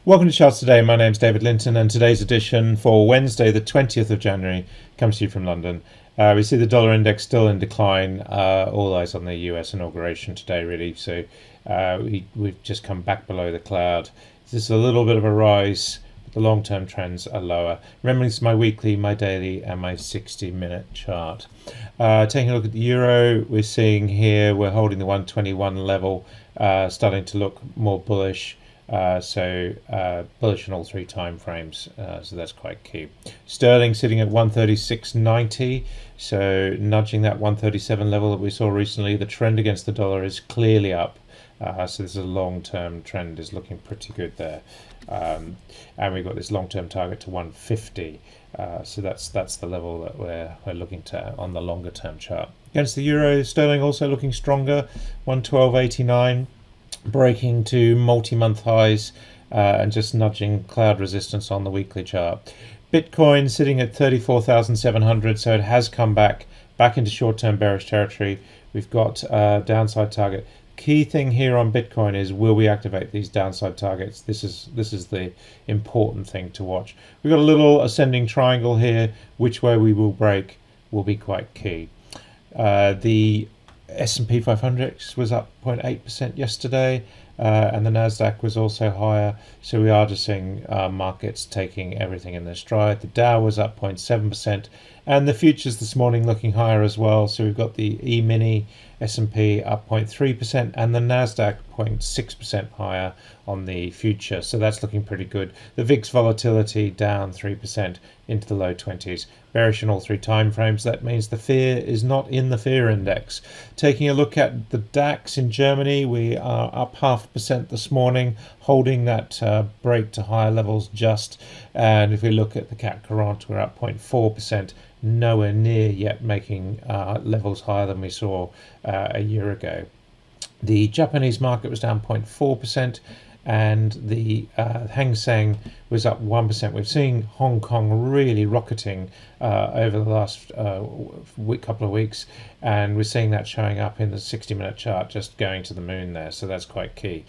Welcome to Charts Today. My name's David Linton, and today's edition for Wednesday, the 20th of January, comes to you from London. We see the dollar index still in decline. All eyes on the US inauguration today, really. So we've just come back below the cloud. This is a little bit of a rise. The long-term trends are lower. Remembering this is my weekly, my daily, and my 60-minute chart. Taking a look at the euro, we're seeing here we're holding the 121 level, starting to look more bullish. Bullish on all three time frames, so that's quite key. Sterling sitting at 136.90, so nudging that 137 level that we saw recently. The trend against the dollar is clearly up, so this is a long-term trend, is looking pretty good there. And we've got this long-term target to 150, so that's the level that we're looking to on the longer-term chart. Against the euro, sterling also looking stronger, 112.89. Breaking to multi-month highs and just nudging cloud resistance on the weekly chart. Bitcoin sitting at 34,700, so it has come back into short-term bearish territory. We've got a downside target. Key thing here on Bitcoin is, will we activate these downside targets? This is the important thing to watch. We've got a little ascending triangle here. Which way we will break will be quite key. The S&P 500 was up 0.8% yesterday, and the Nasdaq was also higher, so we are just seeing markets taking everything in their stride. The Dow was up 0.7%, and the futures this morning looking higher as well. So we've got the E-mini S&P up 0.3% and the Nasdaq 0.6% higher on the future, so that's looking pretty good. The VIX volatility down 3% into the low 20s, bearish in all three time frames. That means the fear is not in the fear index. Taking a look at the DAX in Germany, we are up 0.5% this morning, holding that break to higher levels just. And if we look at the CAC 40, we're up 0.4%, nowhere near yet making levels higher than we saw a year ago. The Japanese market was down 0.4%, and the Hang Seng was up 1%. We've seen Hong Kong really rocketing over the last couple of weeks, and we're seeing that showing up in the 60-minute chart, just going to the moon there, so that's quite key.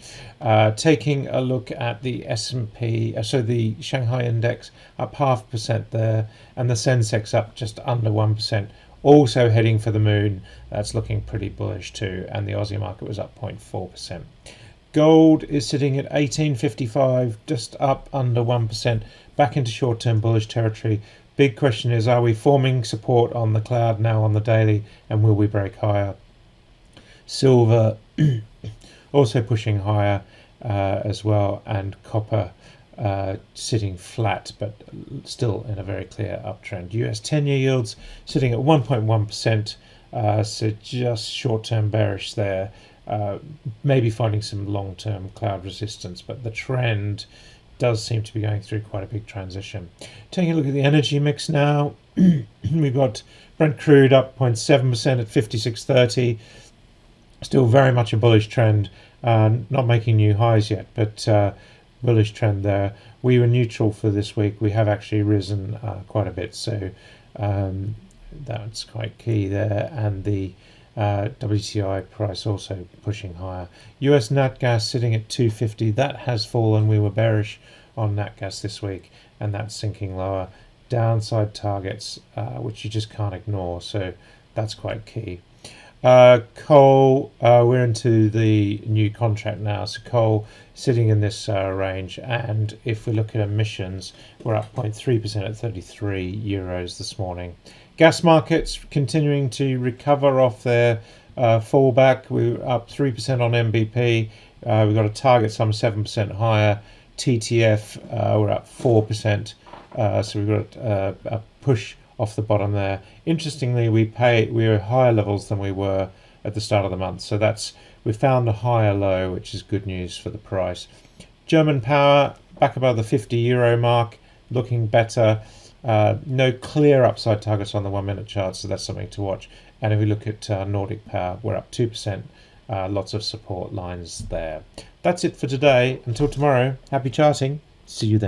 Taking a look at the S&P, so the Shanghai index up 0.5% there, and the Sensex up just under 1%. Also heading for the moon. That's looking pretty bullish too, and the Aussie market was up 0.4%. Gold is sitting at 1855, just up under 1%, back into short-term bullish territory. Big question is, are we forming support on the cloud now on the daily, and will we break higher? Silver also pushing higher as well, and copper sitting flat but still in a very clear uptrend. US 10-year yields sitting at 1.1%, so just short-term bearish there. Maybe finding some long-term cloud resistance, but the trend does seem to be going through quite a big transition. Taking a look at the energy mix now, we've got Brent Crude up 0.7% at 56.30. Still very much a bullish trend, not making new highs yet, but bullish trend there. We were neutral for this week. We have actually risen quite a bit, so that's quite key there. And the WTI price also pushing higher. US nat gas sitting at 250. That has fallen. We were bearish on nat gas this week, and that's sinking lower. Downside targets, which you just can't ignore, so that's quite key. Coal, we're into the new contract now, so coal sitting in this range, and if we look at emissions, we're up 0.3% at 33 euros this morning. Gas markets continuing to recover off their fallback. We're up 3% on MBP. We've got a target some 7% higher. TTF, we're up 4%, so we've got a push off the bottom there. Interestingly, we're at higher levels than we were at the start of the month, so we found a higher low, which is good news for the price. German power back above the 50 euro mark, looking better. No clear upside targets on the 1-minute chart, so that's something to watch. And if we look at Nordic power, we're up 2%. Lots of support lines there. That's it for today. Until tomorrow, happy charting. See you then.